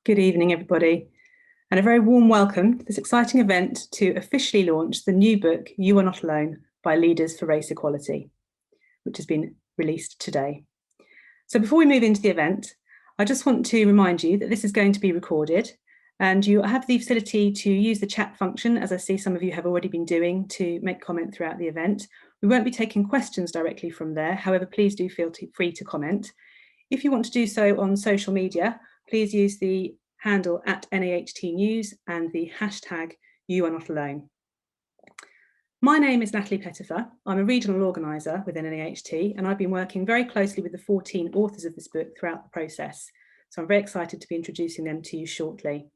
Good evening, everybody, and a very warm welcome to this exciting event to officially launch the new book, You Are Not Alone, by Leaders for Race Equality, which has been released today. So before we move into the event, I just want to remind you that this is going to be recorded, and you have the facility to use the chat function, as I see some of you have already been doing, to make comment throughout the event. We won't be taking questions directly from there. However, please do feel free to comment. If you want to do so on social media, please use the handle @NAHT News and the hashtag You Are Not Alone. My name is Natalie Pettifer. I'm a regional organiser within NAHT, and I've been working very closely with the 14 authors of this book throughout the process. So I'm very excited to be introducing them to you shortly.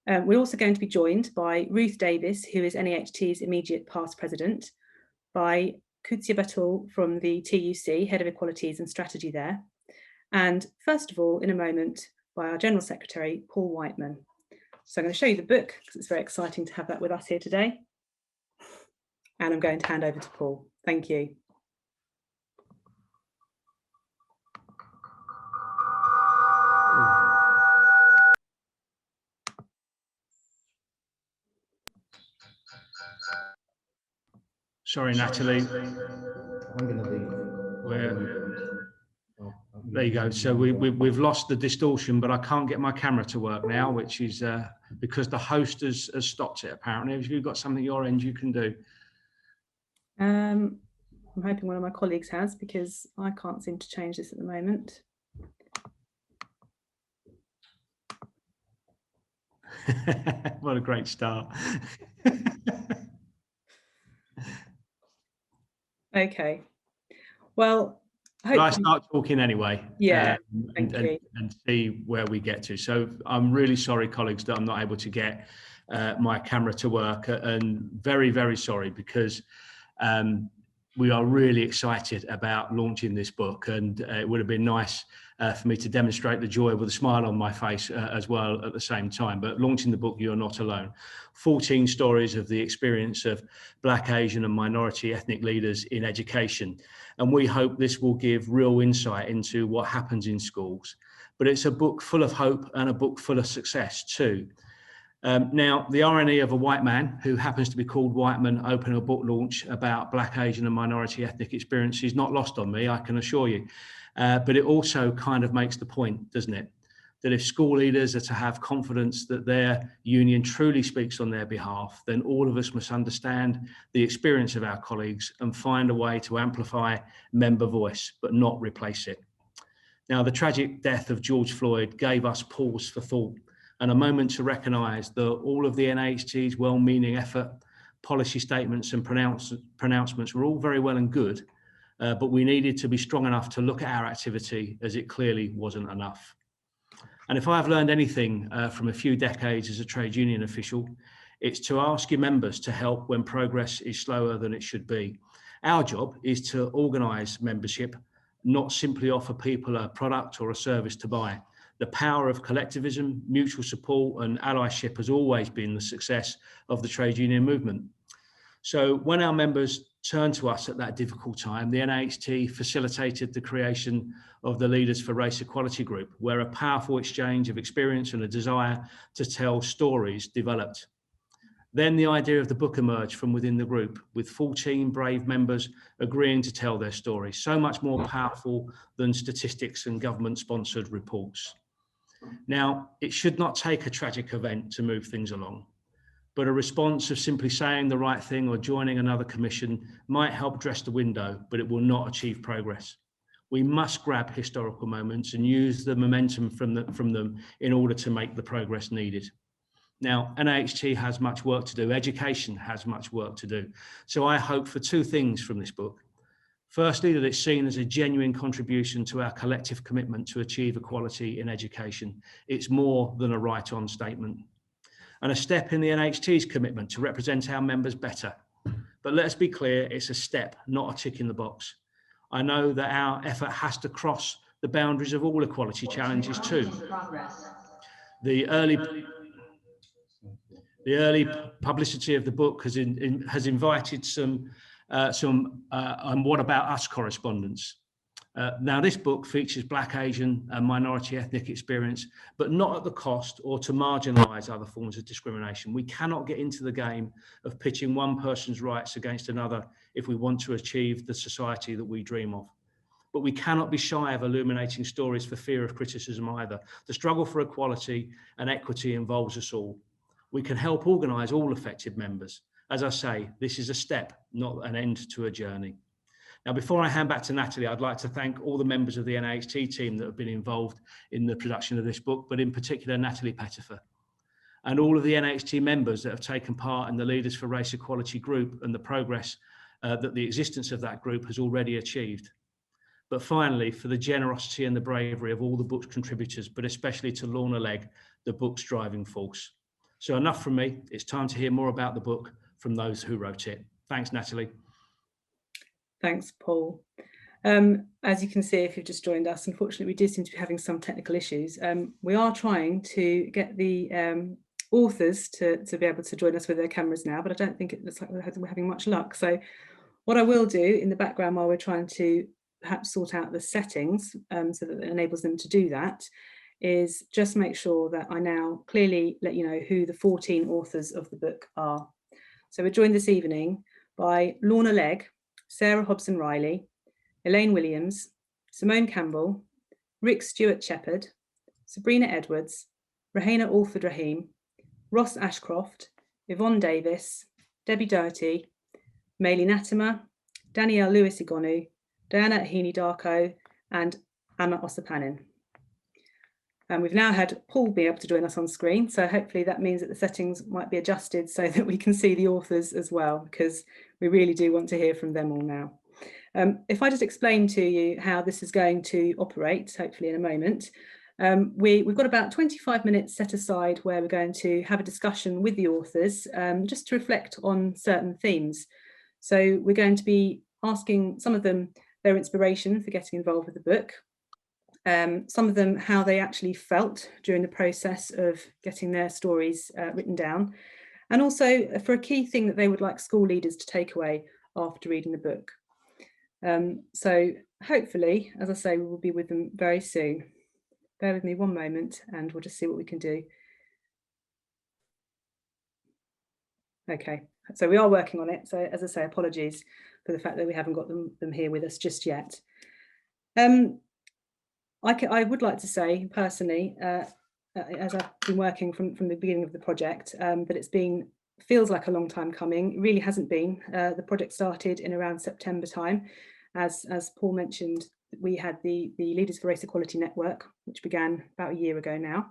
We're also going to be joined by Ruth Davis, who is NAHT's immediate past president, by Kutsia Batul from the TUC, Head of Equalities and Strategy there, and first of all, in a moment, by our General Secretary, Paul Whiteman. So I'm going to show you the book because it's very exciting to have that with us here today. And I'm going to hand over to Paul. Thank you. Sorry, Natalie. I'm going to leave. There you go. So we've lost the distortion, but I can't get my camera to work now, which is because the host has stopped it, apparently. If you've got something at your end you can do. I'm hoping one of my colleagues has, because I can't seem to change this at the moment. What a great start. Okay. Well, But I start talking anyway. Yeah, thank you. And see where we get to. So I'm really sorry, colleagues, that I'm not able to get my camera to work, and very, very sorry, because we are really excited about launching this book, and it would have been nice for me to demonstrate the joy with a smile on my face as well at the same time. But launching the book, You're Not Alone, 14 stories of the experience of Black, Asian and minority ethnic leaders in education. And we hope this will give real insight into what happens in schools. But it's a book full of hope and a book full of success too. Now, the irony of a white man who happens to be called Whiteman opening a book launch about Black, Asian and minority ethnic experience is not lost on me, I can assure you. But it also kind of makes the point, doesn't it? That if school leaders are to have confidence that their union truly speaks on their behalf, then all of us must understand the experience of our colleagues and find a way to amplify member voice, but not replace it. Now, the tragic death of George Floyd gave us pause for thought and a moment to recognise that all of the NAHT's well-meaning effort, policy statements and pronouncements were all very well and good, but we needed to be strong enough to look at our activity, as it clearly wasn't enough. And if I've learned anything from a few decades as a trade union official, it's to ask your members to help when progress is slower than it should be. Our job is to organise membership, not simply offer people a product or a service to buy. The power of collectivism, mutual support and allyship has always been the success of the trade union movement. So when our members turned to us at that difficult time, the NAHT facilitated the creation of the Leaders for Race Equality group, where a powerful exchange of experience and a desire to tell stories developed. Then the idea of the book emerged from within the group, with 14 brave members agreeing to tell their stories, so much more powerful than statistics and government-sponsored reports. Now, it should not take a tragic event to move things along, but a response of simply saying the right thing or joining another commission might help dress the window, but it will not achieve progress. We must grab historical moments and use the momentum from them in order to make the progress needed. Now, NAHT has much work to do. Education has much work to do. So I hope for two things from this book. Firstly, that it's seen as a genuine contribution to our collective commitment to achieve equality in education. It's more than a right-on statement. And a step in the NAHT's commitment to represent our members better. But let's be clear, it's a step, not a tick in the box. I know that our effort has to cross the boundaries of all equality challenges too. The early publicity of the book has invited some what about us correspondence. Now, this book features Black, Asian and minority ethnic experience, but not at the cost or to marginalise other forms of discrimination. We cannot get into the game of pitching one person's rights against another if we want to achieve the society that we dream of. But we cannot be shy of illuminating stories for fear of criticism either. The struggle for equality and equity involves us all. We can help organise all affected members. As I say, this is a step, not an end to a journey. Now, before I hand back to Natalie, I'd like to thank all the members of the NAHT team that have been involved in the production of this book, but in particular, Natalie Pettifer, and all of the NAHT members that have taken part in the Leaders for Race Equality group and the progress that the existence of that group has already achieved. But finally, for the generosity and the bravery of all the book's contributors, but especially to Lorna Legg, the book's driving force. So enough from me. It's time to hear more about the book from those who wrote it. Thanks, Natalie. Thanks, Paul. As you can see, if you've just joined us, unfortunately, we do seem to be having some technical issues. We are trying to get the authors to be able to join us with their cameras now, but I don't think it looks like we're having much luck. So what I will do in the background while we're trying to perhaps sort out the settings so that it enables them to do that, is just make sure that I now clearly let you know who the 14 authors of the book are. So we're joined this evening by Lorna Legg, Sarah Hobson-Riley, Elaine Williams, Simone Campbell, Rick Stewart-Shepherd, Sabrina Edwards, Rahena Alford-Rahim, Ross Ashcroft, Yvonne Davis, Debbie Doherty, Maylie Natima, Danielle Lewis-Igonu, Diana Ahini-Darko, and Anna Osapanin. And we've now had Paul be able to join us on screen, so hopefully that means that the settings might be adjusted so that we can see the authors as well, because we really do want to hear from them all now. If I just explain to you how this is going to operate, hopefully in a moment, we've got about 25 minutes set aside where we're going to have a discussion with the authors just to reflect on certain themes. So we're going to be asking some of them their inspiration for getting involved with the book, some of them how they actually felt during the process of getting their stories written down, and also for a key thing that they would like school leaders to take away after reading the book. So hopefully, as I say, we will be with them very soon. Bear with me one moment and we'll just see what we can do. Okay, so we are working on it. So as I say, apologies for the fact that we haven't got them here with us just yet. I would like to say personally, as I've been working from the beginning of the project, that it's been, feels like a long time coming. It really hasn't been. The project started in around September time. As Paul mentioned, we had the Leaders for Race Equality Network, which began about a year ago now.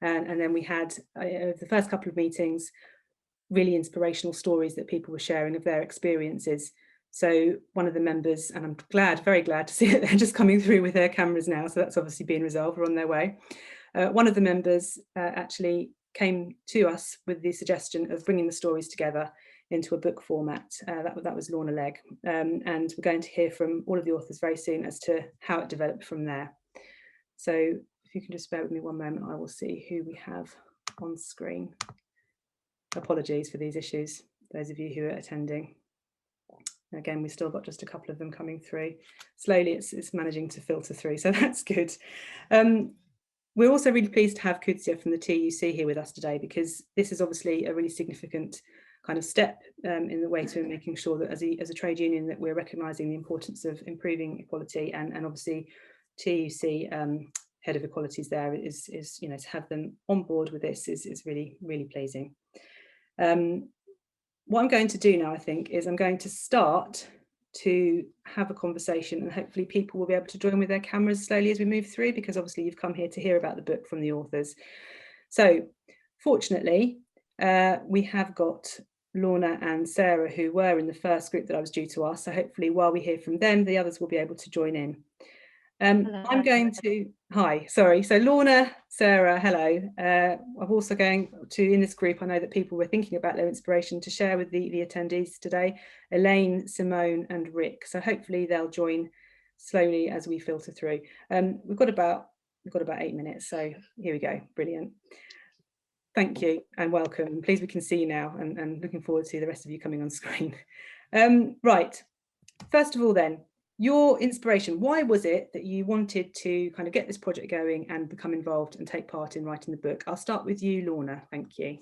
And then we had the first couple of meetings, really inspirational stories that people were sharing of their experiences. So one of the members, and I'm glad, very glad to see that they're just coming through with their cameras now. So that's obviously being resolved, we're on their way. One of the members actually came to us with the suggestion of bringing the stories together into a book format. That was Lorna Legg. And we're going to hear from all of the authors very soon as to how it developed from there. So if you can just bear with me one moment, I will see who we have on screen. Apologies for these issues, those of you who are attending. Again, we've still got just a couple of them coming through. Slowly it's managing to filter through, so that's good. We're also really pleased to have Kudsia from the TUC here with us today, because this is obviously a really significant kind of step in the way to making sure that as a trade union that we're recognising the importance of improving equality, and obviously TUC head of equalities there is you know, to have them on board with this is really, really pleasing. What I'm going to do now, I think, is I'm going to start to have a conversation, and hopefully people will be able to join with their cameras slowly as we move through, because obviously you've come here to hear about the book from the authors. So fortunately, we have got Lorna and Sarah, who were in the first group that I was due to ask. So hopefully while we hear from them, the others will be able to join in. I'm going to, hi, sorry. So Lorna, Sarah, hello. I'm also going to, in this group, I know that people were thinking about their inspiration to share with the attendees today, Elaine, Simone and Rick. So hopefully they'll join slowly as we filter through. We've got about 8 minutes, so here we go, brilliant. Thank you and welcome. I'm pleased we can see you now, and looking forward to the rest of you coming on screen. Right, first of all then, your inspiration, why was it that you wanted to kind of get this project going and become involved and take part in writing the book? I'll start with you, Lorna. Thank you.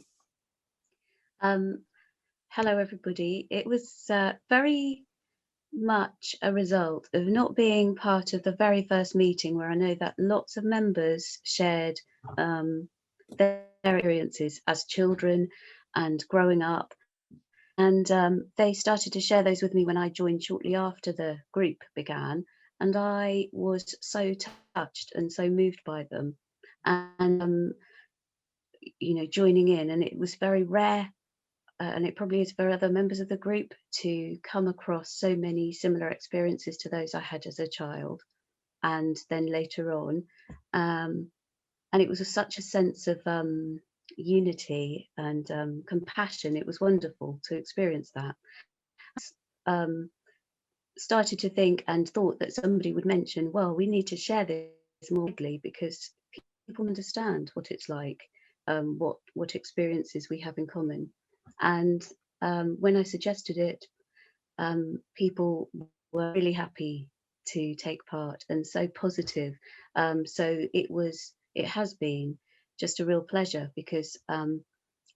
Hello, everybody. It was very much a result of not being part of the very first meeting, where I know that lots of members shared their experiences as children and growing up. And they started to share those with me when I joined shortly after the group began. And I was so touched and so moved by them. And, you know, joining in, and it was very rare, and it probably is for other members of the group, to come across so many similar experiences to those I had as a child and then later on. And it was such a sense of unity and compassion. It was wonderful to experience that. Started to think and thought that somebody would mention, well, we need to share this more widely because people understand what it's like, what experiences we have in common. And when I suggested it, people were really happy to take part and so positive. So it has been just a real pleasure, because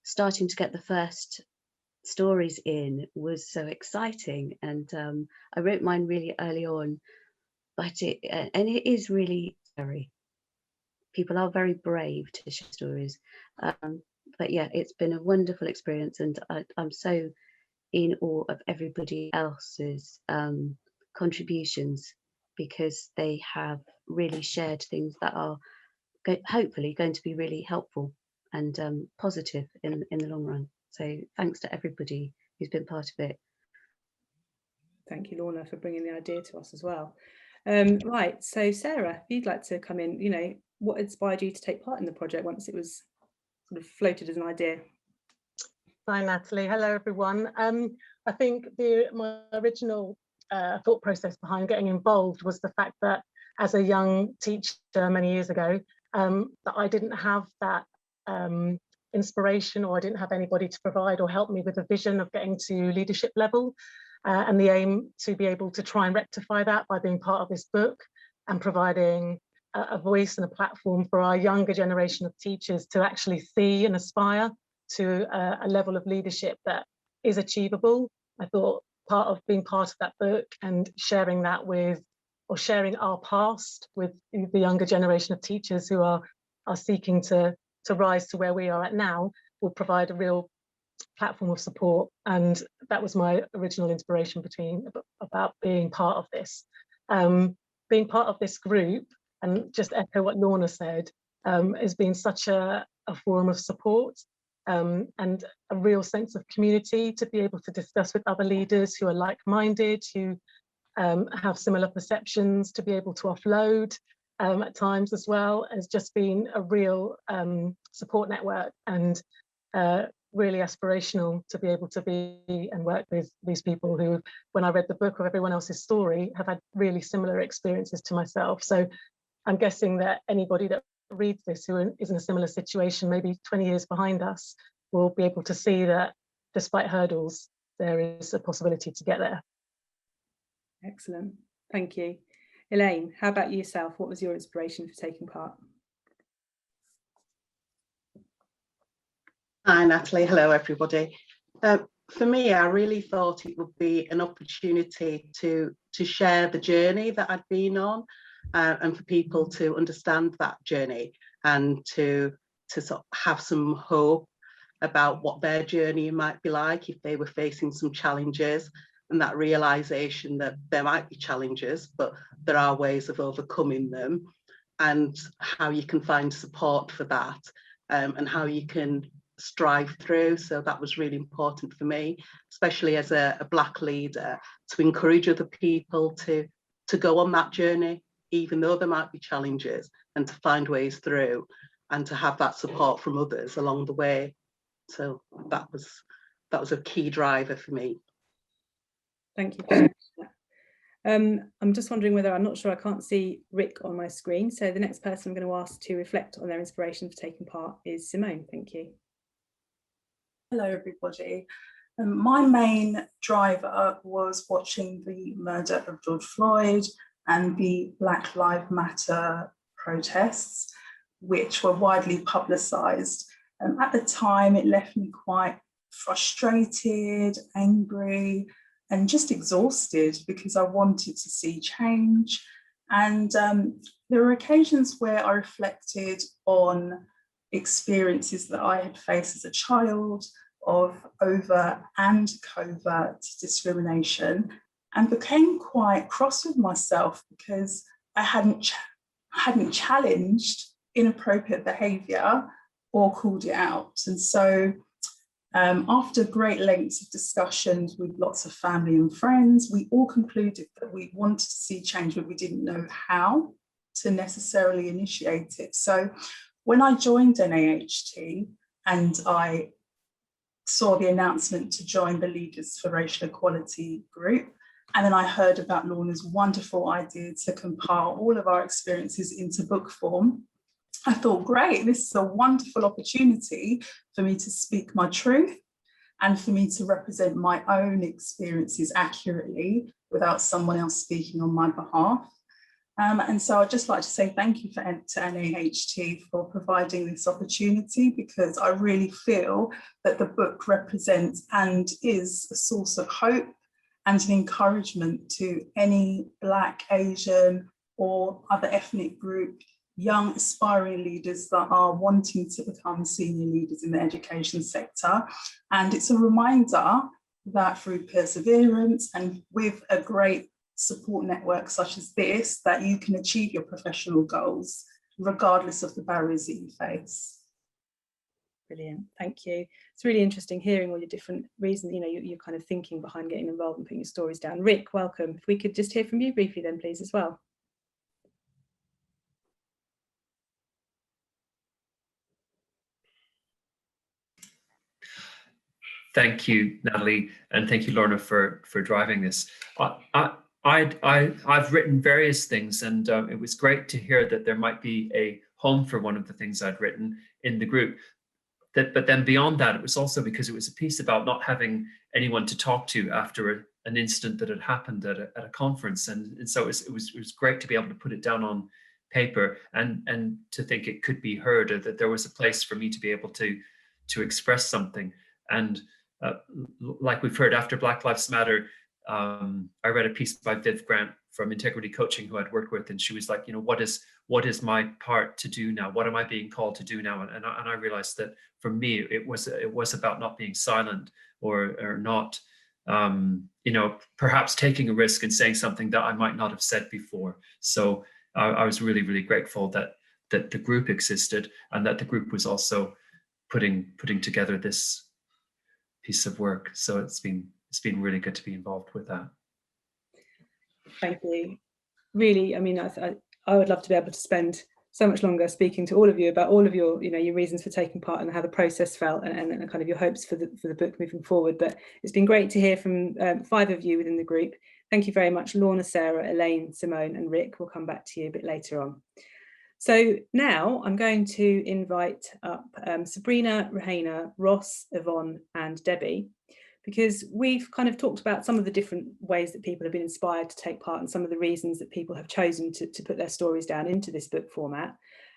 starting to get the first stories in was so exciting. And I wrote mine really early on, but it is really scary. People are very brave to share stories. But yeah, it's been a wonderful experience, and I'm so in awe of everybody else's contributions, because they have really shared things that are hopefully going to be really helpful and positive in the long run. So thanks to everybody who's been part of it. Thank you, Lorna, for bringing the idea to us as well. Right, so Sarah, if you'd like to come in, you know, what inspired you to take part in the project once it was sort of floated as an idea? Hi, Natalie. Hello, everyone. I think my original thought process behind getting involved was the fact that as a young teacher many years ago, that I didn't have that inspiration, or I didn't have anybody to provide or help me with a vision of getting to leadership level, and the aim to be able to try and rectify that by being part of this book and providing a voice and a platform for our younger generation of teachers to actually see and aspire to a level of leadership that is achievable. I thought part of being part of that book and sharing that with, or sharing our past with the younger generation of teachers who are seeking to rise to where we are at now, will provide a real platform of support. And that was my original inspiration about being part of this. Being part of this group, and just echo what Lorna said, has been such a forum of support. And a real sense of community to be able to discuss with other leaders who are like-minded, who have similar perceptions, to be able to offload at times as well, has just been a real support network, and really aspirational to be able to be and work with these people who, when I read the book of everyone else's story, have had really similar experiences to myself. So I'm guessing that anybody that reads this who is in a similar situation, maybe 20 years behind us, will be able to see that despite hurdles, there is a possibility to get there. Excellent, thank you. Elaine, how about yourself? What was your inspiration for taking part? Hi, Natalie. Hello, everybody. For me, I really thought it would be an opportunity to share the journey that I'd been on, and for people to understand that journey and to sort of have some hope about what their journey might be like if they were facing some challenges, and that realization that there might be challenges, but there are ways of overcoming them, and how you can find support for that, and how you can strive through. So that was really important for me, especially as a Black leader, to encourage other people to go on that journey, even though there might be challenges, and to find ways through, and to have that support from others along the way. So that was a key driver for me. Thank you for sharing that. I'm just wondering whether, I'm not sure, I can't see Rick on my screen. So the next person I'm going to ask to reflect on their inspiration for taking part is Simone. Thank you. Hello, everybody. My main driver was watching the murder of George Floyd and the Black Lives Matter protests, which were widely publicised. At the time, it left me quite frustrated, angry, and just exhausted because I wanted to see change. And there were occasions where I reflected on experiences that I had faced as a child of overt and covert discrimination, and became quite cross with myself because I hadn't challenged inappropriate behaviour or called it out. And so after great lengths of discussions with lots of family and friends, we all concluded that we wanted to see change, but we didn't know how to necessarily initiate it. So when I joined NAHT and I saw the announcement to join the Leaders for Racial Equality group, and then I heard about Lorna's wonderful idea to compile all of our experiences into book form, I thought, great, this is a wonderful opportunity for me to speak my truth and for me to represent my own experiences accurately without someone else speaking on my behalf. And so I'd just like to say thank you to NAHT for providing this opportunity, because I really feel that the book represents and is a source of hope and an encouragement to any Black, Asian or other ethnic group, young aspiring leaders that are wanting to become senior leaders in the education sector. And it's a reminder that through perseverance and with a great support network such as this, that you can achieve your professional goals regardless of the barriers that you face. Brilliant, thank you. It's really interesting hearing all your different reasons, you know, you're kind of thinking behind getting involved and putting your stories down. Rick, welcome. If we could just hear from you briefly then, please, as well. Thank you, Natalie, and thank you, Lorna, for driving this. I've written various things, and it was great to hear that there might be a home for one of the things I'd written in the group. But then beyond that, it was also because it was a piece about not having anyone to talk to after an incident that had happened at a conference, and so it was great to be able to put it down on paper and to think it could be heard, or that there was a place for me to be able to express something. And like we've heard, after Black Lives Matter, I read a piece by Viv Grant from Integrity Coaching, who I'd worked with, and she was like, you know, what is my part to do now? What am I being called to do now? And I realized that for me, it was about not being silent or not, you know, perhaps taking a risk and saying something that I might not have said before. So I was really, really grateful that the group existed, and that the group was also putting together this piece of work. So it's been really good to be involved with that. Thank you. Really, I mean, I would love to be able to spend so much longer speaking to all of you about all of your, you know, your reasons for taking part and how the process felt, and kind of your hopes for the book moving forward. But it's been great to hear from 5 of you within the group. Thank you very much, Lorna, Sarah, Elaine, Simone, and Rick. We'll come back to you a bit later on. So now I'm going to invite up Sabrina, Rahena, Ross, Yvonne, and Debbie, because we've kind of talked about some of the different ways that people have been inspired to take part and some of the reasons that people have chosen to put their stories down into this book format.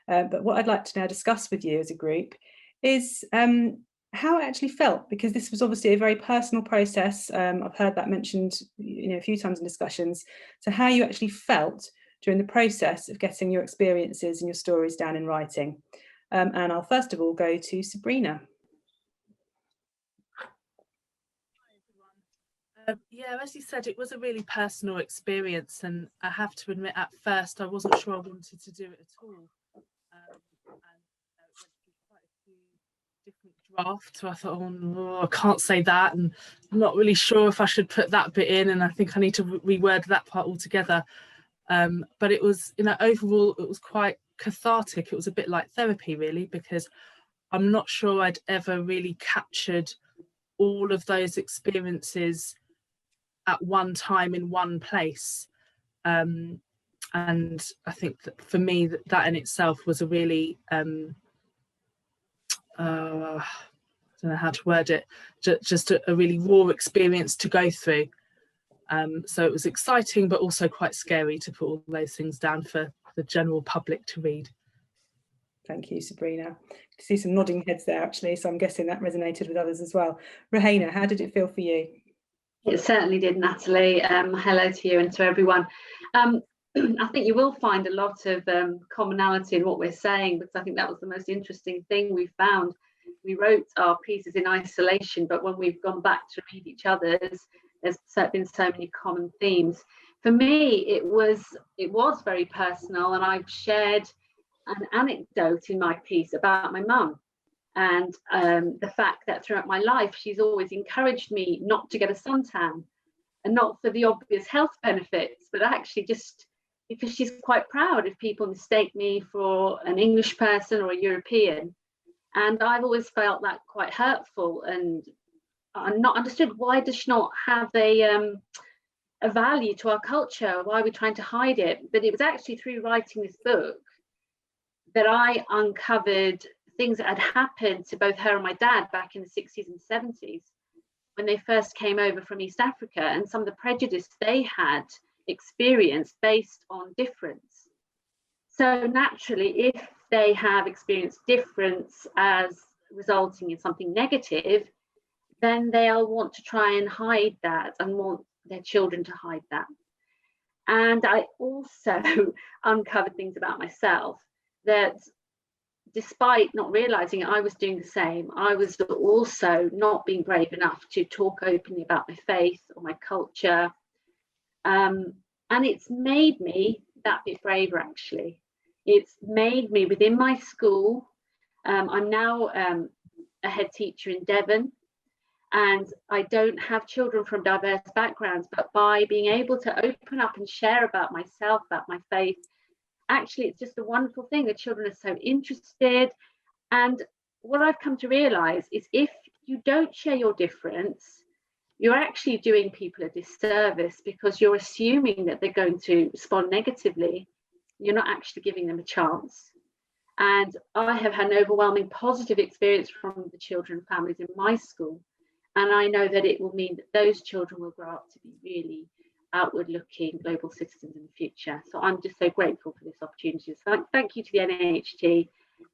But what I'd like to now discuss with you as a group is how it actually felt, because this was obviously a very personal process. I've heard that mentioned, you know, a few times in discussions. So how you actually felt during the process of getting your experiences and your stories down in writing. And I'll first of all go to Sabrina. Yeah, as you said, it was a really personal experience, and I have to admit, at first I wasn't sure I wanted to do it at all. And went through quite a few different drafts, so I thought, oh no, I can't say that, and I'm not really sure if I should put that bit in, and I think I need to reword that part altogether. But it was, you know, overall it was quite cathartic. It was a bit like therapy, really, because I'm not sure I'd ever really captured all of those experiences at one time in one place. And I think that for me, that in itself was a really, I don't don't know how to word it, just a really raw experience to go through. So it was exciting, but also quite scary to put all those things down for the general public to read. Thank you, Sabrina. I see some nodding heads there, actually, so I'm guessing that resonated with others as well. Rahena, how did it feel for you? It certainly did, Natalie. Hello to you and to everyone. I think you will find a lot of commonality in what we're saying, because I think that was the most interesting thing we found. We wrote our pieces in isolation, but when we've gone back to read each other's, there's been so many common themes. For me, it was very personal, and I've shared an anecdote in my piece about my mum, and the fact that throughout my life she's always encouraged me not to get a suntan, and not for the obvious health benefits, but actually just because she's quite proud if people mistake me for an English person or a European. And I've always felt that quite hurtful, and I'm not understood, why does she not have a value to our culture? Why are we trying to hide it? But it was actually through writing this book that I uncovered things that had happened to both her and my dad back in the 60s and 70s when they first came over from East Africa, and some of the prejudice they had experienced based on difference. So naturally, if they have experienced difference as resulting in something negative, then they'll want to try and hide that and want their children to hide that. And I also uncovered things about myself that, despite not realizing it, I was doing the same. I was also not being brave enough to talk openly about my faith or my culture. And it's made me that bit braver, actually. It's made me, within my school, I'm now a head teacher in Devon, and I don't have children from diverse backgrounds, but by being able to open up and share about myself, about my faith, actually it's just a wonderful thing. The children are so interested. And what I've come to realize is, if you don't share your difference, you're actually doing people a disservice, because you're assuming that they're going to respond negatively. You're not actually giving them a chance. And I have had an overwhelming positive experience from the children and families in my school. And I know that it will mean that those children will grow up to be really outward looking global citizens in the future. So I'm just so grateful for this opportunity. So thank you to the NAHT,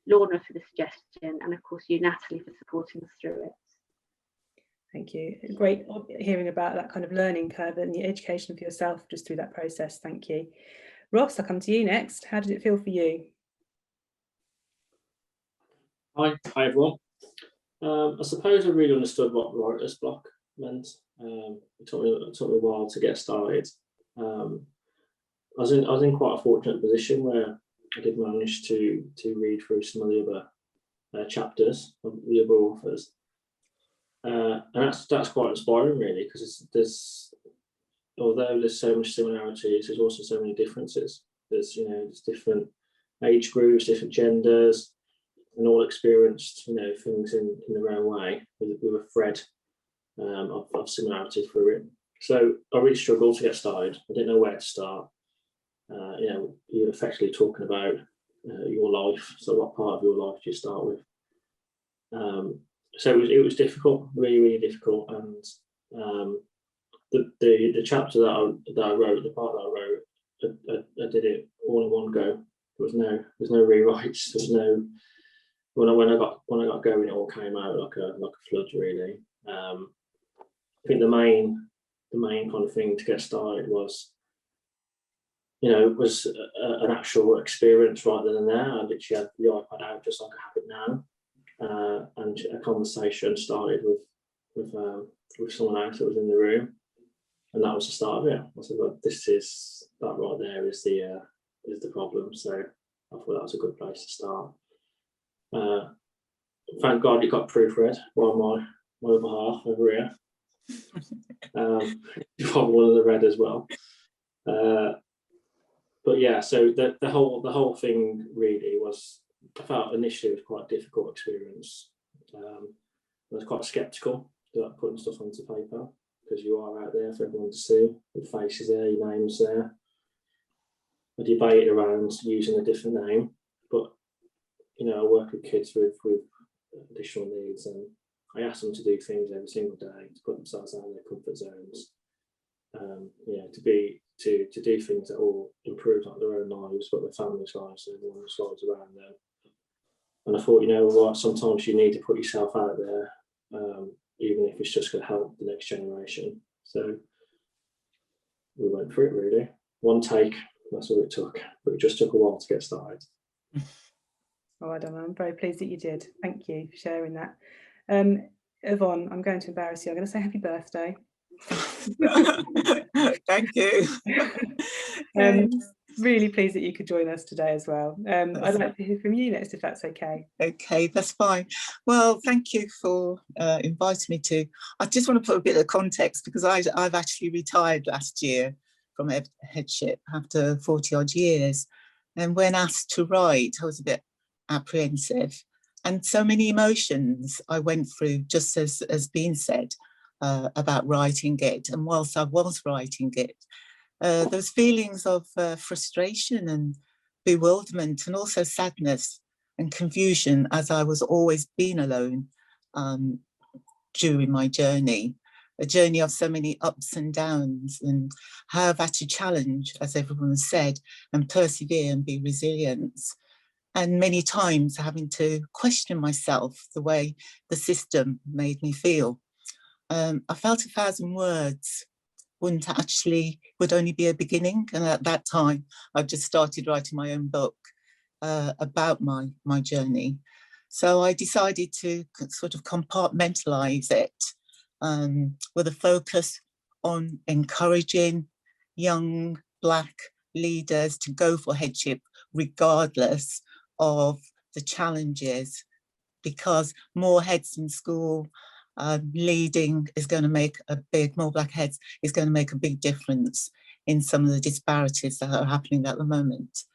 Lorna for the suggestion, and of course you, Natalie, for supporting us through it. Thank you. Great hearing about that kind of learning curve and the education for yourself just through that process. Thank you. Ross, I'll come to you next. How did it feel for you? Hi everyone. I suppose I really understood what writer's block meant. It took me a while to get started. I was in quite a fortunate position where I did manage to read through some of the other chapters of the other authors, and that's quite inspiring, really, because although there's so much similarities, there's also so many differences. There's different age groups, different genders, and all experienced things in their own way with a thread of similarity through it. So I really struggled to get started. I didn't know where to start. You're effectively talking about your life. So what part of your life do you start with? So it was difficult, really, really difficult. And the chapter that I wrote, the part that I wrote, I did it all in one go. There's no rewrites. There's no. When I got going, it all came out like a flood, really. I think the main kind of thing to get started was an actual experience right then and there. I literally had the iPad out just like I have it now, and a conversation started with someone else that was in the room, and that was the start of it. I said, "Well, that right there is the problem." So I thought that was a good place to start. Thank God it got proofread by my other half over here. Probably one of the read as well. But yeah, so the whole thing really was, I felt initially it was quite a difficult experience. I was quite sceptical about putting stuff onto paper, because you are out there for everyone to see. Your face is there, your name's there. I debated around using a different name, but I work with kids with additional needs, and I ask them to do things every single day, to put themselves out of their comfort zones, to do things that will improve like their own lives, but their family's lives and everyone's lives around them. And I thought, you know what, sometimes you need to put yourself out there, even if it's just going to help the next generation. So we went for it, really. One take, that's all it took, but it just took a while to get started. Oh, I don't know. I'm very pleased that you did. Thank you for sharing that. Yvonne, I'm going to embarrass you. I'm going to say happy birthday. Thank you. Really pleased that you could join us today as well. I'd like to hear from you next, if that's okay. Okay, that's fine. Well, thank you for inviting me to. I just want to put a bit of context, because I've actually retired last year from headship after 40 odd years. And when asked to write, I was a bit apprehensive. And so many emotions I went through, just as been said, about writing it. And whilst I was writing it, those feelings of frustration and bewilderment, and also sadness and confusion, as I was always been alone during my journey, a journey of so many ups and downs, and how I've had to challenge, as everyone said, and persevere and be resilient. And many times having to question myself, the way the system made me feel. I felt 1,000 words would only be a beginning. And at that time, I just started writing my own book about my journey. So I decided to sort of compartmentalize it with a focus on encouraging young Black leaders to go for headship, regardless of the challenges, because more heads in school, leading is going to make more Black heads is going to make a big difference in some of the disparities that are happening at the moment.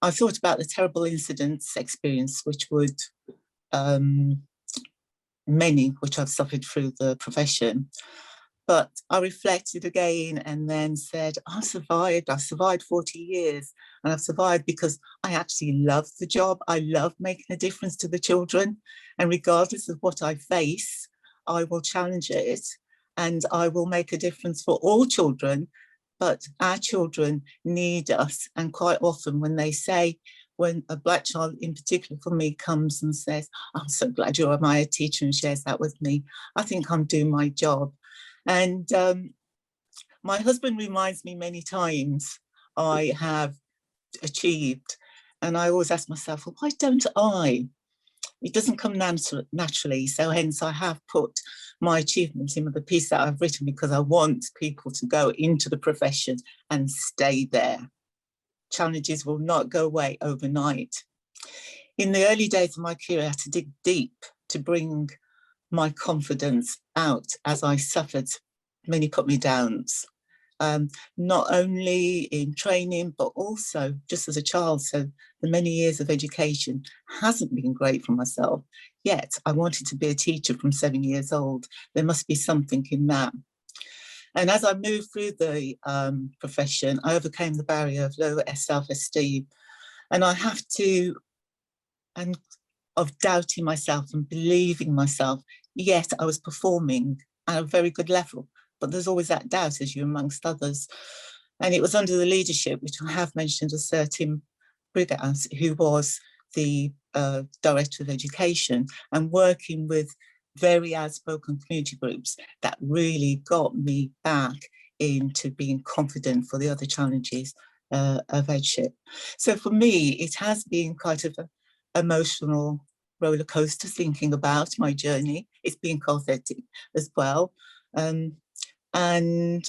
I thought about the terrible incidents experience, which many which I've suffered through the profession. But I reflected again and then said, I survived 40 years, and I've survived because I actually love the job. I love making a difference to the children, and regardless of what I face, I will challenge it and I will make a difference for all children. But our children need us, and quite often when a Black child in particular for me comes and says, I'm so glad you're my teacher, and shares that with me, I think I'm doing my job. And my husband reminds me many times I have achieved, and I always ask myself, well, why don't I? It doesn't come naturally, so hence I have put my achievements in the piece that I've written, because I want people to go into the profession and stay there. Challenges will not go away overnight. In the early days of my career, I had to dig deep to bring my confidence out as I suffered many put me downs, not only in training, but also just as a child. So the many years of education hasn't been great for myself, yet I wanted to be a teacher from 7 years old. There must be something in that. And as I moved through the profession, I overcame the barrier of low self-esteem. And of doubting myself and believing myself, yet I was performing at a very good level. But there's always that doubt, as you amongst others. And it was under the leadership, which I have mentioned, of Sir Tim Brigas, who was the Director of Education, and working with very outspoken community groups, that really got me back into being confident for the other challenges of headship. So for me, it has been quite an emotional roller coaster thinking about my journey. It's been cathartic as well. And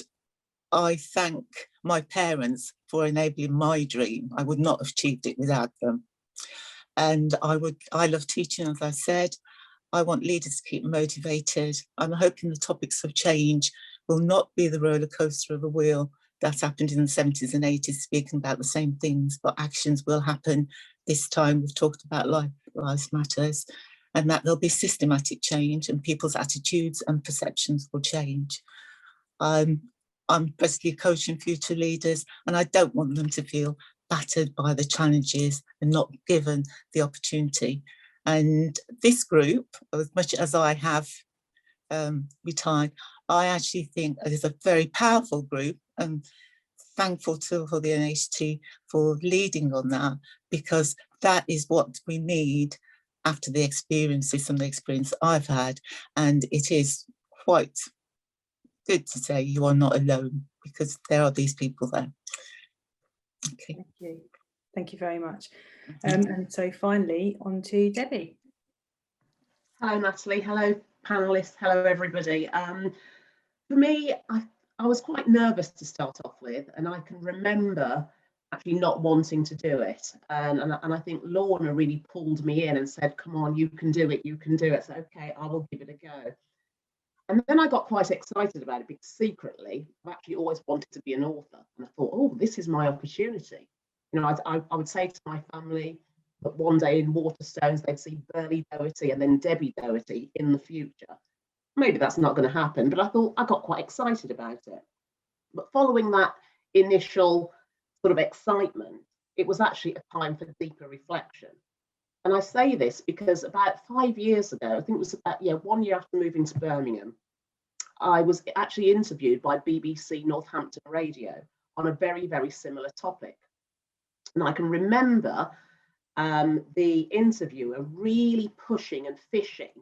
I thank my parents for enabling my dream. I would not have achieved it without them. And I love teaching, as I said. I want leaders to keep motivated. I'm hoping the topics of change will not be the roller coaster of a wheel that happened in the 70s and 80s, speaking about the same things, but actions will happen. This time we've talked about lives matters, and that there'll be systematic change and people's attitudes and perceptions will change. I'm presently coaching future leaders, and I don't want them to feel battered by the challenges and not given the opportunity. And this group, as much as I have retired, I actually think it is a very powerful group, and thankful for the NHT for leading on that, because that is what we need after the experiences, some of the experience I've had. And it is quite good to say you are not alone, because there are these people there. Okay. Thank you very much. And so finally, on to Debbie. Hello, Natalie. Hello, panelists. Hello, everybody. For me, I was quite nervous to start off with, and I can remember actually not wanting to do it. And I think Lorna really pulled me in and said, come on, you can do it, you can do it. So, okay, I will give it a go. And then I got quite excited about it, because secretly, I've actually always wanted to be an author. And I thought, oh, this is my opportunity. You know, I would say to my family that one day in Waterstones, they'd see Burley Doherty and then Debbie Doherty in the future. Maybe that's not going to happen, but I got quite excited about it. But following that initial sort of excitement, it was actually a time for deeper reflection. And I say this because about 5 years ago, I think it was about 1 year after moving to Birmingham, I was actually interviewed by BBC Northampton Radio on a very, very similar topic. And I can remember the interviewer really pushing and fishing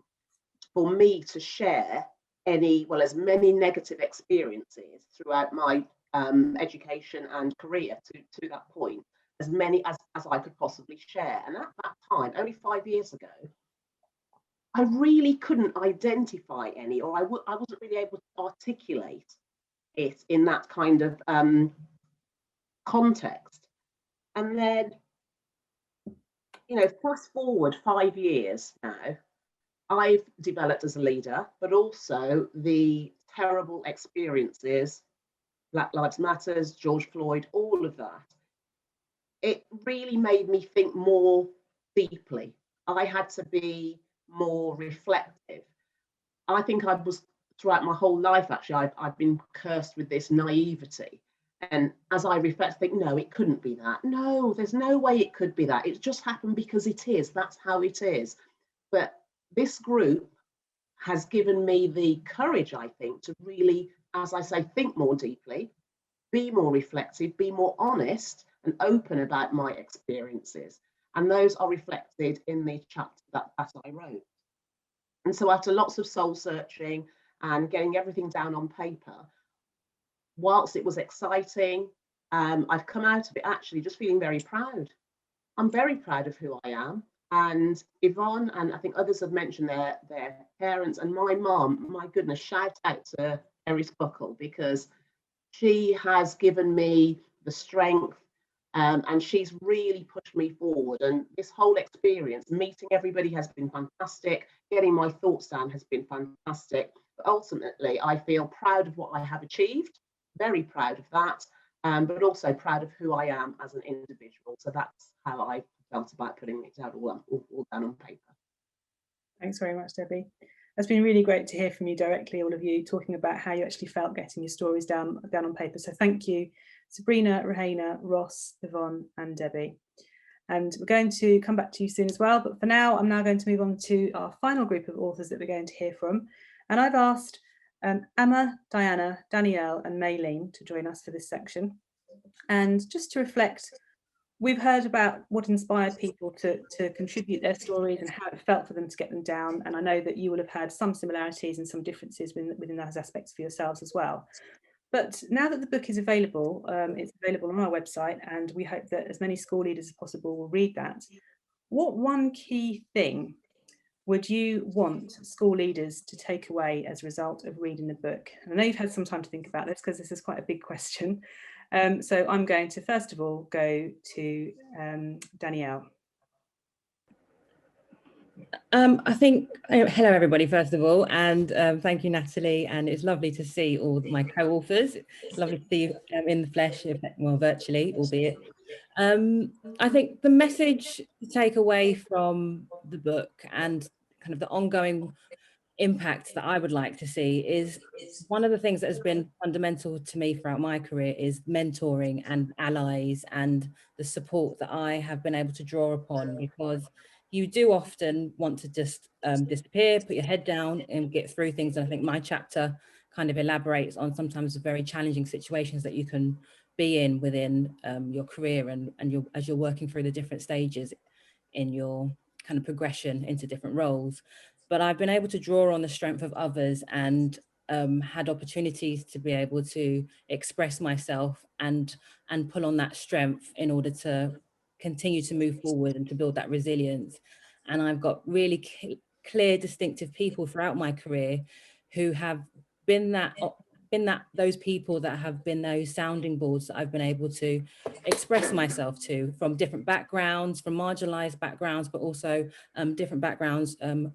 for me to share as many negative experiences throughout my education and career to that point, as many as I could possibly share. And at that time, only 5 years ago, I really couldn't identify any, or I wasn't really able to articulate it in that kind of context. And then, you know, fast forward 5 years now, I've developed as a leader, but also the terrible experiences, Black Lives Matters, George Floyd, all of that. It really made me think more deeply. I had to be more reflective. I think I was, throughout my whole life, actually, I've been cursed with this naivety. And as I reflect, I think, no, it couldn't be that. No, there's no way it could be that. It just happened because it is. That's how it is. But this group has given me the courage, I think, to really, as I say, think more deeply, be more reflective, be more honest and open about my experiences. And those are reflected in the chapter that I wrote. And so after lots of soul searching and getting everything down on paper, whilst it was exciting, I've come out of it actually just feeling very proud. I'm very proud of who I am. And Yvonne, and I think others have mentioned their parents, and my mum, my goodness, shout out to Eris Buckle, because she has given me the strength, and she's really pushed me forward. And this whole experience, meeting everybody, has been fantastic. Getting my thoughts down has been fantastic. But ultimately, I feel proud of what I have achieved, very proud of that, but also proud of who I am as an individual. So that's how I felt about putting it down all down on paper. Thanks very much, Debbie. It's been really great to hear from you directly, all of you, talking about how you actually felt getting your stories down on paper. So thank you, Sabrina, Rahena, Ross, Yvonne and Debbie. And we're going to come back to you soon as well. But for now, I'm now going to move on to our final group of authors that we're going to hear from. And I've asked Emma, Diana, Danielle and Maylene to join us for this section. And just to reflect, we've heard about what inspired people to contribute their stories and how it felt for them to get them down. And I know that you will have had some similarities and some differences within those aspects for yourselves as well. But now that the book is available, it's available on our website, and we hope that as many school leaders as possible will read that. What one key thing would you want school leaders to take away as a result of reading the book? And I know you've had some time to think about this, because this is quite a big question. So I'm going to first of all go to Danielle. I think, hello everybody, first of all, and thank you, Natalie, and it's lovely to see all my co-authors. It's lovely to see you in the flesh, well, virtually, albeit. I think the message to take away from the book and kind of the ongoing impact that I would like to see is one of the things that has been fundamental to me throughout my career is mentoring and allies and the support that I have been able to draw upon, because you do often want to just disappear, put your head down and get through things. And I think my chapter kind of elaborates on sometimes the very challenging situations that you can be in within your career and as you're working through the different stages in your kind of progression into different roles. But I've been able to draw on the strength of others and had opportunities to be able to express myself and pull on that strength in order to continue to move forward and to build that resilience. And I've got really clear, distinctive people throughout my career who have been those people that have been those sounding boards that I've been able to express myself to, from different backgrounds, from marginalized backgrounds, but also different backgrounds from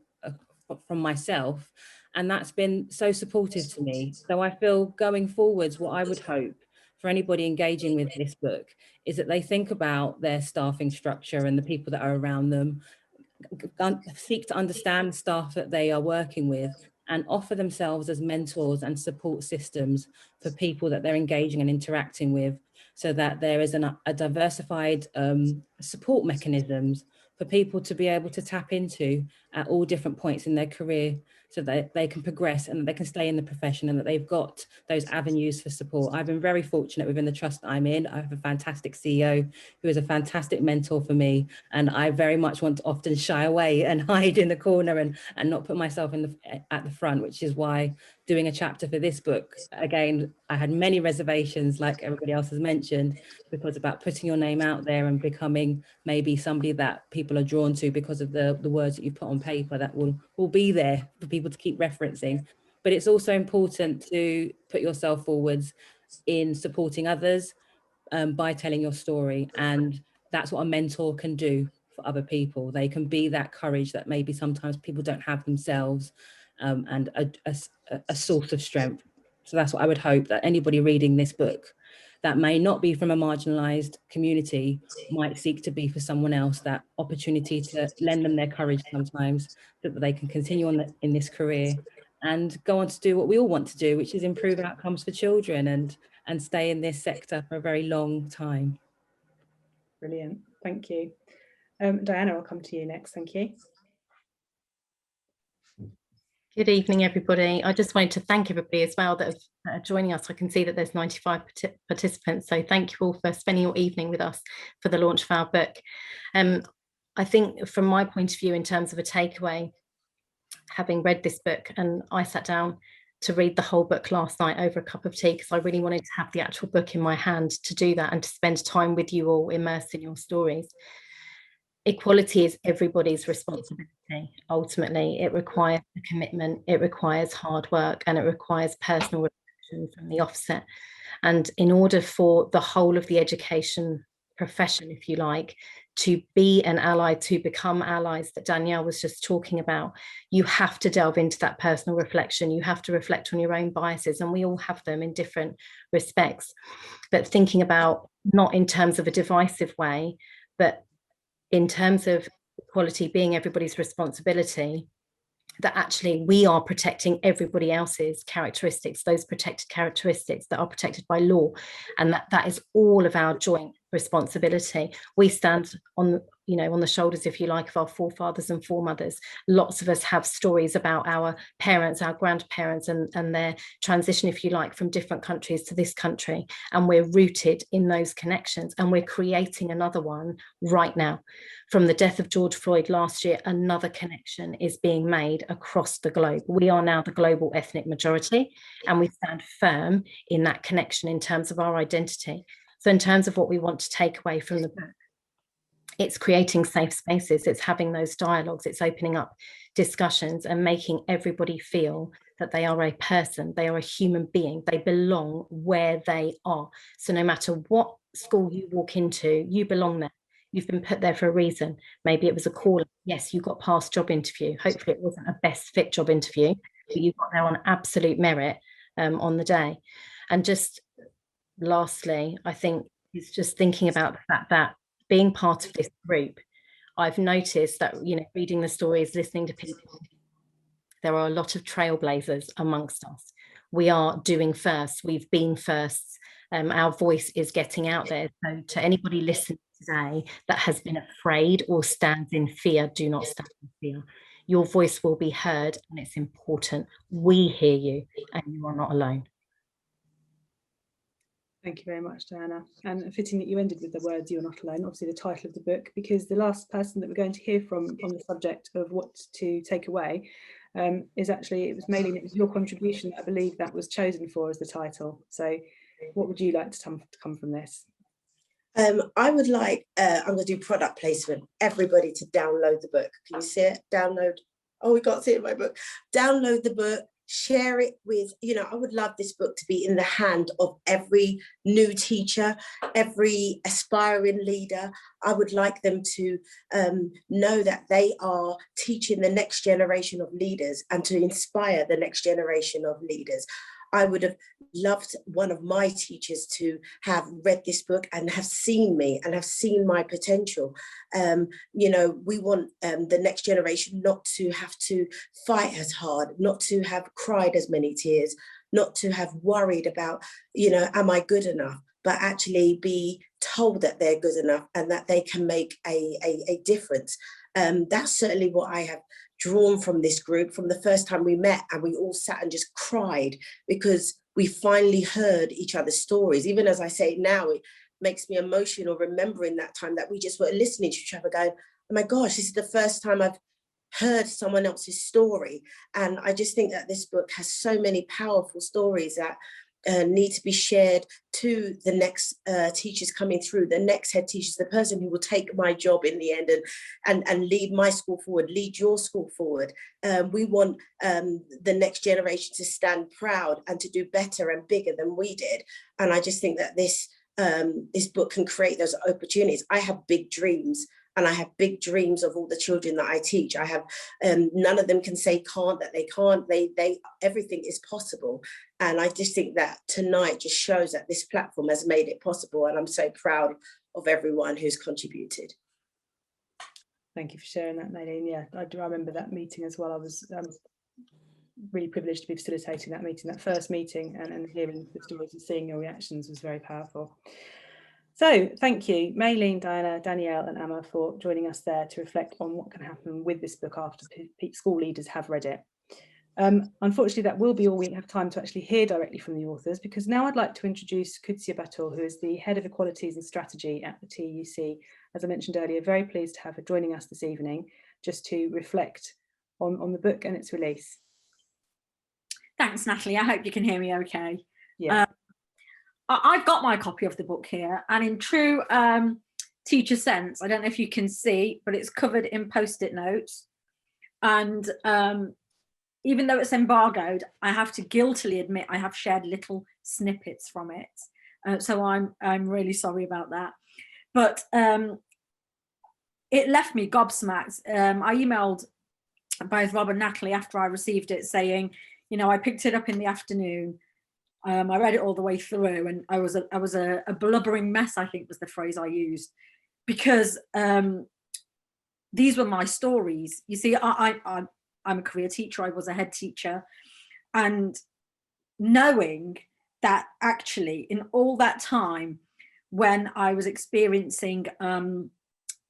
myself. And that's been so supportive to me. So I feel going forwards, what I would hope for anybody engaging with this book is that they think about their staffing structure and the people that are around them, seek to understand the staff that they are working with, and offer themselves as mentors and support systems for people that they're engaging and interacting with, so that there is a diversified support mechanisms for people to be able to tap into at all different points in their career, so that they can progress and they can stay in the profession and that they've got those avenues for support. I've been very fortunate within the trust that I'm in. I have a fantastic CEO who is a fantastic mentor for me, and I very much want to often shy away and hide in the corner and not put myself at the front, which is why doing a chapter for this book, again, I had many reservations, like everybody else has mentioned, because about putting your name out there and becoming maybe somebody that people are drawn to because of the words that you put on paper that will be there for people to keep referencing. But it's also important to put yourself forwards in supporting others by telling your story. And that's what a mentor can do for other people. They can be that courage that maybe sometimes people don't have themselves, and a source of strength. So that's what I would hope, that anybody reading this book that may not be from a marginalized community might seek to be for someone else, that opportunity to lend them their courage sometimes, so that they can continue on in this career and go on to do what we all want to do, which is improve outcomes for children and stay in this sector for a very long time. Brilliant, thank you. Diana, I'll come to you next, thank you. Good evening, everybody. I just wanted to thank everybody as well that are joining us. I can see that there's 95 participants, so thank you all for spending your evening with us for the launch of our book. I think from my point of view, in terms of a takeaway, having read this book, and I sat down to read the whole book last night over a cup of tea because I really wanted to have the actual book in my hand to do that and to spend time with you all immersed in your stories. Equality is everybody's responsibility. Ultimately, it requires a commitment, it requires hard work, and it requires personal reflection from the offset. And in order for the whole of the education profession, if you like, to be an ally, to become allies that Danielle was just talking about, you have to delve into that personal reflection. You have to reflect on your own biases, and we all have them in different respects. But thinking about, not in terms of a divisive way, but in terms of equality being everybody's responsibility, that actually we are protecting everybody else's characteristics, those protected characteristics that are protected by law, and that is all of our joint responsibility. We stand on, on the shoulders, if you like, of our forefathers and foremothers. Lots of us have stories about our parents, our grandparents, and their transition, if you like, from different countries to this country, and we're rooted in those connections, and we're creating another one right now. From the death of George Floyd last year, another connection is being made across the globe. We are now the global ethnic majority, and we stand firm in that connection in terms of our identity. So in terms of what we want to take away from the book, it's creating safe spaces, it's having those dialogues, it's opening up discussions and making everybody feel that they are a person, they are a human being, they belong where they are. So no matter what school you walk into, you belong there. You've been put there for a reason. Maybe it was a call. Yes, you got past job interview. Hopefully it wasn't a best fit job interview, but you got there on absolute merit on the day. And just lastly, I think it's just thinking about the fact that being part of this group, I've noticed that, reading the stories, listening to people, there are a lot of trailblazers amongst us. We are doing first, we've been first, our voice is getting out there. So to anybody listening today that has been afraid or stands in fear, do not stand in fear. Your voice will be heard, and it's important. We hear you, and you are not alone. Thank you very much, Diana. And fitting that you ended with the words "you're not alone," obviously the title of the book, because the last person that we're going to hear from on the subject of what to take away is actually, it was Maylene, it was your contribution, I believe, that was chosen for as the title. So what would you like to come from this? I would like, I'm going to do product placement, everybody to download the book. Can you see it? Download. Oh, we can't see it in my book. Download the book, share it with, I would love this book to be in the hand of every new teacher, every aspiring leader. I would like them to know that they are teaching the next generation of leaders and to inspire the next generation of leaders. I would have loved one of my teachers to have read this book and have seen me and have seen my potential. We want the next generation not to have to fight as hard, not to have cried as many tears, not to have worried about, am I good enough? But actually be told that they're good enough and that they can make a difference. That's certainly what I have drawn from this group from the first time we met, and we all sat and just cried because we finally heard each other's stories. Even as I say it now, it makes me emotional remembering that time that we just were listening to each other going, oh my gosh, this is the first time I've heard someone else's story. And I just think that this book has so many powerful stories that need to be shared to the next teachers coming through, the next head teachers, the person who will take my job in the end and lead my school forward, lead your school forward. We want the next generation to stand proud and to do better and bigger than we did. And I just think that this book can create those opportunities. I have big dreams. And I have big dreams of all the children that I teach. I have, none of them can say that they can't, everything is possible. And I just think that tonight just shows that this platform has made it possible. And I'm so proud of everyone who's contributed. Thank you for sharing that, Nadine. Yeah, I remember that meeting as well. I was really privileged to be facilitating that meeting, that first meeting, and hearing the stories and seeing your reactions was very powerful. So thank you, Maylene, Diana, Danielle and Emma for joining us there to reflect on what can happen with this book after school leaders have read it. Unfortunately, that will be all we have time to actually hear directly from the authors, because now I'd like to introduce Kutsia Batul, who is the Head of Equalities and Strategy at the TUC. As I mentioned earlier, very pleased to have her joining us this evening just to reflect on the book and its release. Thanks, Natalie. I hope you can hear me okay. Yeah. I've got my copy of the book here, and in true teacher sense, I don't know if you can see, but it's covered in Post-it notes. And even though it's embargoed, I have to guiltily admit I have shared little snippets from it. So I'm really sorry about that. But it left me gobsmacked. I emailed both Rob and Natalie after I received it saying, I picked it up in the afternoon. I read it all the way through, and I was a blubbering mess, I think was the phrase I used, because these were my stories. You see, I'm a career teacher. I was a head teacher, and knowing that actually in all that time when I was experiencing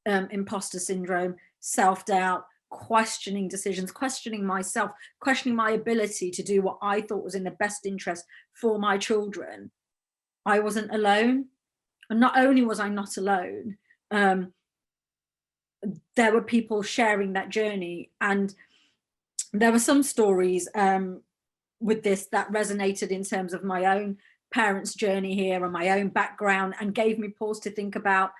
imposter syndrome, self-doubt, questioning decisions, questioning myself, questioning my ability to do what I thought was in the best interest for my children, I wasn't alone. And not only was I not alone, there were people sharing that journey. And there were some stories with this that resonated in terms of my own parents' journey here and my own background, and gave me pause to think about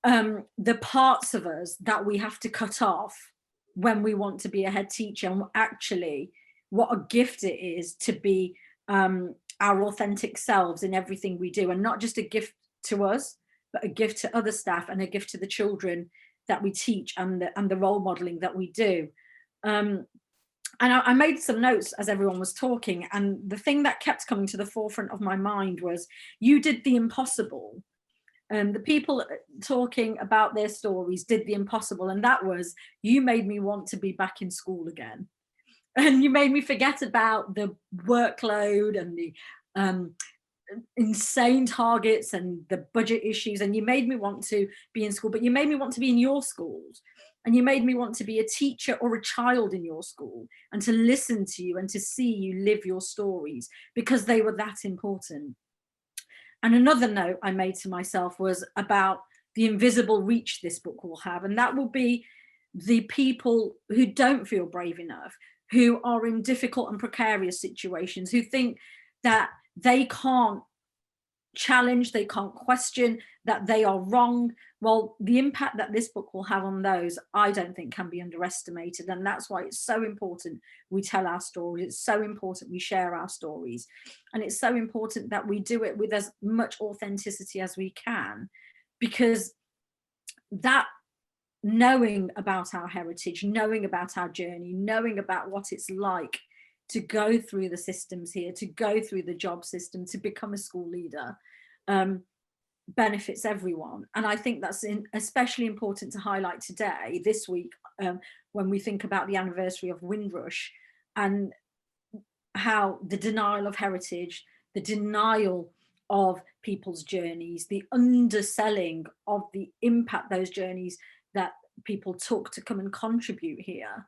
the parts of us that we have to cut off when we want to be a head teacher, and actually what a gift it is to be our authentic selves in everything we do, and not just a gift to us, but a gift to other staff and a gift to the children that we teach and the role modeling that we do. And I made some notes as everyone was talking, and the thing that kept coming to the forefront of my mind was, you did the impossible. The people talking about their stories did the impossible, and that was, you made me want to be back in school again. And you made me forget about the workload and the insane targets and the budget issues, and you made me want to be in school, but you made me want to be in your schools, and you made me want to be a teacher or a child in your school, and to listen to you and to see you live your stories, because they were that important. And another note I made to myself was about the invisible reach this book will have, and that will be the people who don't feel brave enough, who are in difficult and precarious situations, who think that they can't challenge, they can't question, that they are wrong. Well, the impact that this book will have on those, I don't think can be underestimated. And that's why it's so important we tell our stories. It's so important we share our stories. And it's so important that we do it with as much authenticity as we can, because that knowing about our heritage, knowing about our journey, knowing about what it's like to go through the systems here, to go through the job system, to become a school leader, benefits everyone. And I think that's especially important to highlight today, this week, when we think about the anniversary of Windrush, and how the denial of heritage, the denial of people's journeys, the underselling of the impact those journeys that people took to come and contribute here,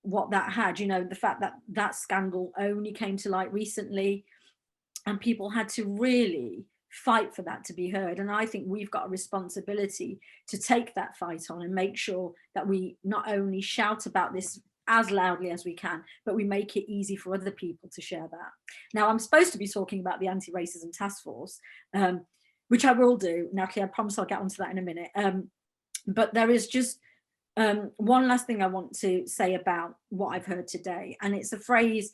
what that had, you know, the fact that that scandal only came to light recently, and people had to really fight for that to be heard. And I think we've got a responsibility to take that fight on and make sure that we not only shout about this as loudly as we can, but we make it easy for other people to share that. Now, I'm supposed to be talking about the Anti-Racism Task Force, which I will do. Now, I promise I'll get onto that in a minute. But there is just one last thing I want to say about what I've heard today, and it's a phrase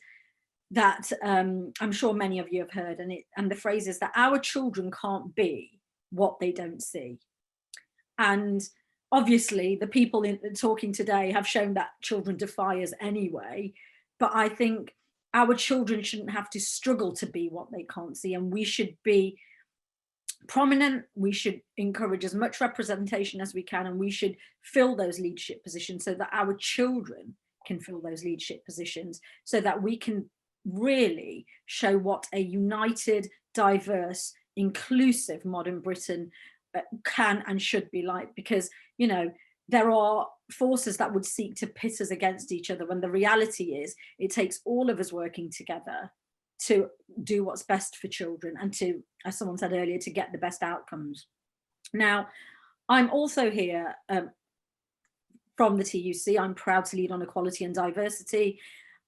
that I'm sure many of you have heard, and the phrase is that our children can't be what they don't see. And obviously the people talking today have shown that children defy us anyway, but I think our children shouldn't have to struggle to be what they can't see, and we should be prominent, we should encourage as much representation as we can, and we should fill those leadership positions so that our children can fill those leadership positions, so that we can really show what a united, diverse, inclusive modern Britain can and should be like. Because, you know, there are forces that would seek to pit us against each other, when the reality is it takes all of us working together to do what's best for children, and to, as someone said earlier, to get the best outcomes. Now, I'm also here from the TUC. I'm proud to lead on equality and diversity,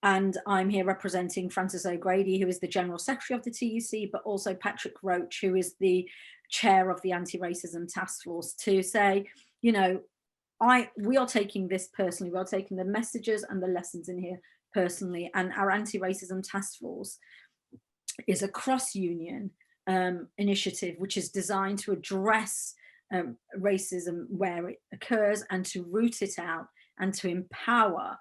and I'm here representing Frances O'Grady, who is the General Secretary of the TUC, but also Patrick Roach, who is the Chair of the Anti-Racism Task Force, to say, you know, we are taking this personally. We are taking the messages and the lessons in here personally, and our Anti-Racism Task Force is a cross-union initiative which is designed to address racism where it occurs, and to root it out, and to empower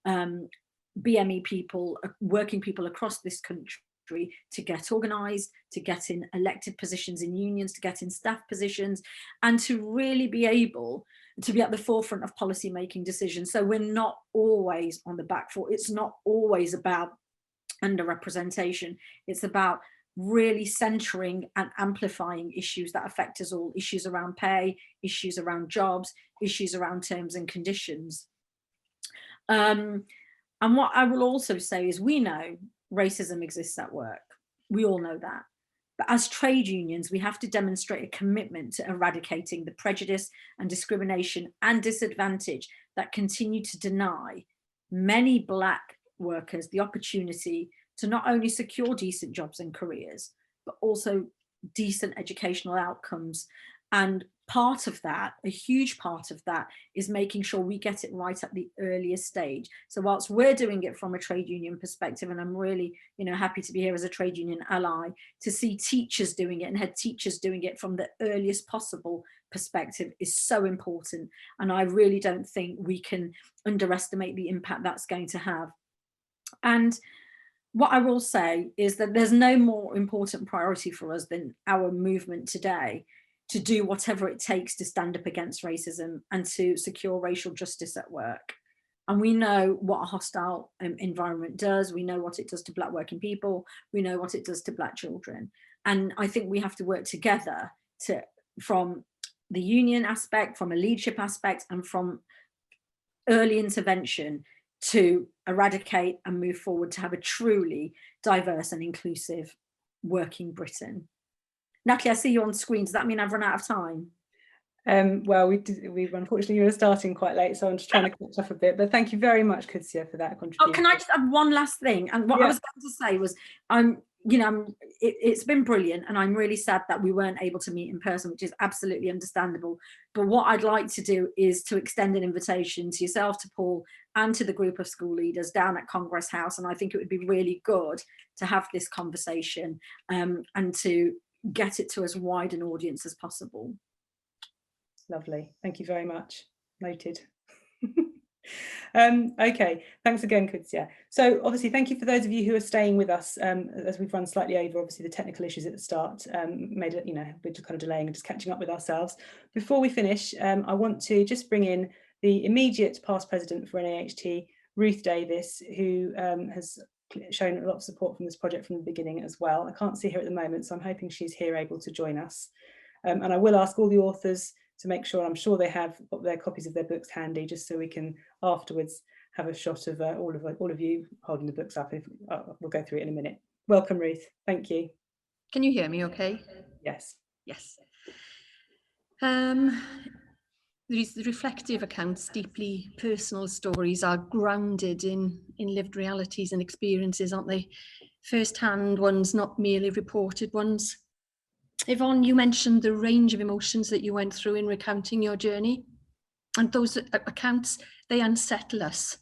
BME people, working people across this country, to get organised, to get in elected positions in unions, to get in staff positions, and to really be able to be at the forefront of policy making decisions. So we're not always on the back foot. It's not always about underrepresentation. It's about really centering and amplifying issues that affect us all, issues around pay, issues around jobs, issues around terms and conditions. And what I will also say is, we know racism exists at work. We all know that. But as trade unions, we have to demonstrate a commitment to eradicating the prejudice and discrimination and disadvantage that continue to deny many Black workers the opportunity to not only secure decent jobs and careers, but also decent educational outcomes. And part of that, a huge part of that, is making sure we get it right at the earliest stage. So whilst we're doing it from a trade union perspective, and I'm really, you know, happy to be here as a trade union ally, to see teachers doing it and head teachers doing it from the earliest possible perspective is so important. And I really don't think we can underestimate the impact that's going to have. And what I will say is that there's no more important priority for us than our movement today to do whatever it takes to stand up against racism and to secure racial justice at work. And we know what a hostile environment does. We know what it does to Black working people. We know what it does to Black children. And I think we have to work together from the union aspect, from a leadership aspect, and from early intervention to eradicate and move forward to have a truly diverse and inclusive working Britain. Natalie, I see you on screen. Does that mean I've run out of time? Well, we unfortunately were starting quite late, so I'm just trying to catch up a bit. But thank you very much, Kudsia, for that contribution. Oh, can I just add one last thing? And what I was going to say was, it's been brilliant, and I'm really sad that we weren't able to meet in person, which is absolutely understandable. But what I'd like to do is to extend an invitation to yourself, to Paul, and to the group of school leaders down at Congress House. And I think it would be really good to have this conversation and to get it to as wide an audience as possible. Lovely. Thank you very much. Noted. Okay, thanks again, Kudsia. So obviously, thank you for those of you who are staying with us as we've run slightly over. Obviously, the technical issues at the start made it, we're just kind of delaying and just catching up with ourselves. Before we finish, I want to just bring in the immediate past president for NAHT, Ruth Davis, who has shown a lot of support from this project from the beginning as well. I can't see her at the moment, so I'm hoping she's here able to join us. And I will ask all the authors to make sure, I'm sure they have got their copies of their books handy, just so we can afterwards have a shot of all of you holding the books up. We'll go through it in a minute. Welcome, Ruth. Thank you. Can you hear me okay? Yes. Yes. These reflective accounts, deeply personal stories, are grounded in lived realities and experiences, aren't they? First-hand ones, not merely reported ones. Yvonne, you mentioned the range of emotions that you went through in recounting your journey. And those accounts, they unsettle us.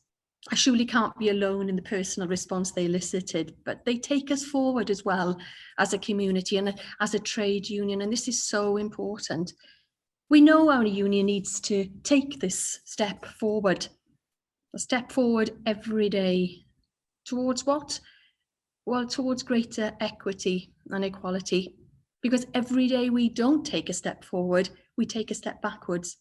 I surely can't be alone in the personal response they elicited, but they take us forward as well as a community and as a trade union. And this is so important. We know our union needs to take this step forward, a step forward every day. Towards what? Well, towards greater equity and equality. Because every day we don't take a step forward, we take a step backwards.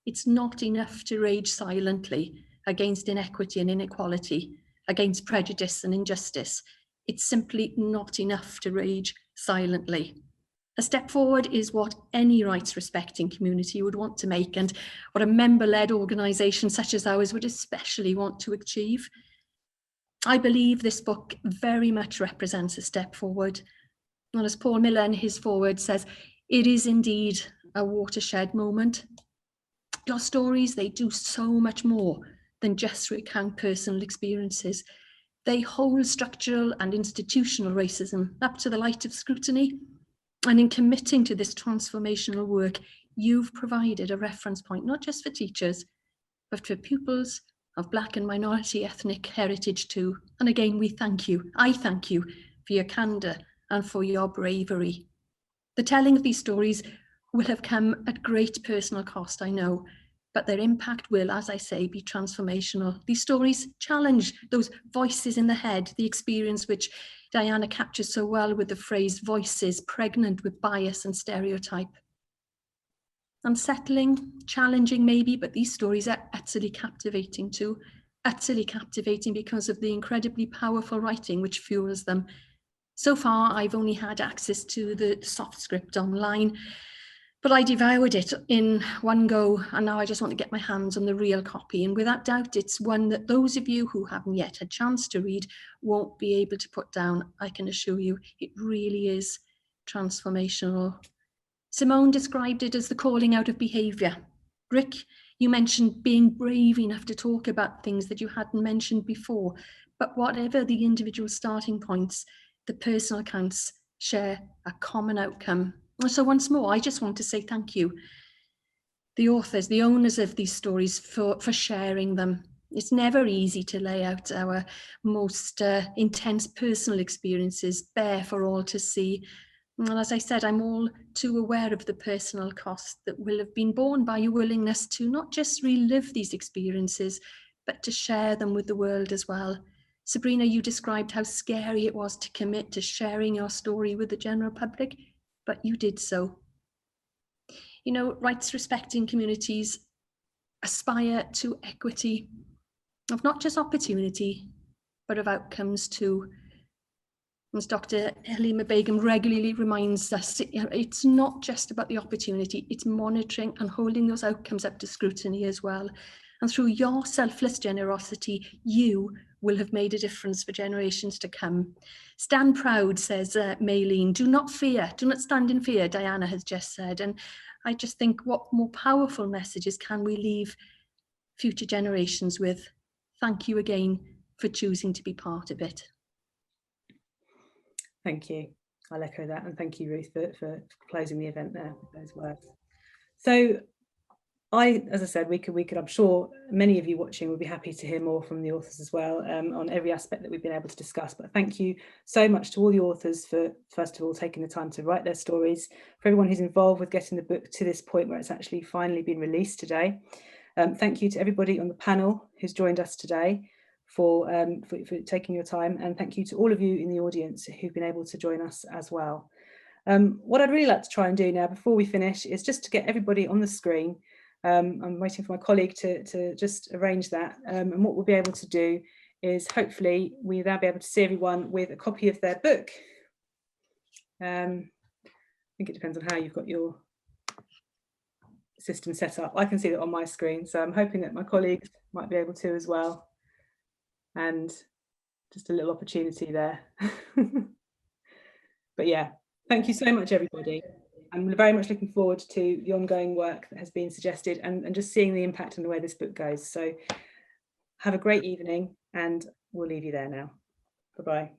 It's not enough to rage silently against inequity and inequality, against prejudice and injustice. It's simply not enough to rage silently. A step forward is what any rights-respecting community would want to make, and what a member-led organisation such as ours would especially want to achieve. I believe this book very much represents a step forward. And as Paul Miller in his foreword says, it is indeed a watershed moment. Your stories, they do so much more than just recount personal experiences. They hold structural and institutional racism up to the light of scrutiny. And in committing to this transformational work, you've provided a reference point, not just for teachers, but for pupils of Black and minority ethnic heritage too. And again, we thank you. I thank you for your candour and for your bravery. The telling of these stories will have come at great personal cost, I know, but their impact will, as I say, be transformational. These stories challenge those voices in the head, the experience which Diana captures so well with the phrase voices pregnant with bias and stereotype. Unsettling, challenging maybe, but these stories are utterly captivating too. Utterly captivating because of the incredibly powerful writing which fuels them. So far, I've only had access to the soft script online, but I devoured it in one go, and now I just want to get my hands on the real copy. And without doubt, it's one that those of you who haven't yet had a chance to read won't be able to put down. I can assure you, it really is transformational. Simone described it as the calling out of behaviour. Rick, you mentioned being brave enough to talk about things that you hadn't mentioned before, but whatever the individual starting points, the personal accounts share a common outcome. So once more, I just want to say thank you. The authors, the owners of these stories for sharing them. It's never easy to lay out our most intense personal experiences bare for all to see. And as I said, I'm all too aware of the personal cost that will have been borne by your willingness to not just relive these experiences, but to share them with the world as well. Sabrina, you described how scary it was to commit to sharing your story with the general public, but you did so. You know, rights-respecting communities aspire to equity. of not just opportunity, but of outcomes too. As Dr. Halima Begum regularly reminds us, it's not just about the opportunity, it's monitoring and holding those outcomes up to scrutiny as well. And through your selfless generosity, you will have made a difference for generations to come. Stand proud, says Maylene. Do not fear, do not stand in fear, Diana has just said. And I just think, what more powerful messages can we leave future generations with? Thank you again for choosing to be part of it. Thank you. I'll echo that, and thank you, Ruth, for closing the event there with those words. So as I said, we could, I'm sure many of you watching would be happy to hear more from the authors as well on every aspect that we've been able to discuss. But thank you so much to all the authors for, first of all, taking the time to write their stories, for everyone who's involved with getting the book to this point where it's actually finally been released today. Thank you to everybody on the panel who's joined us today for taking your time, and thank you to all of you in the audience who've been able to join us as well. What I'd really like to try and do now before we finish is just to get everybody on the screen. I'm waiting for my colleague to just arrange that, and what we'll be able to do is hopefully we'll now be able to see everyone with a copy of their book. I think it depends on how you've got your system set up. I can see that on my screen, so I'm hoping that my colleagues might be able to as well. And just a little opportunity there. But yeah, thank you so much, everybody. I'm very much looking forward to the ongoing work that has been suggested and just seeing the impact and the way this book goes. So have a great evening, and we'll leave you there now. Bye-bye.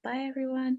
Bye, everyone.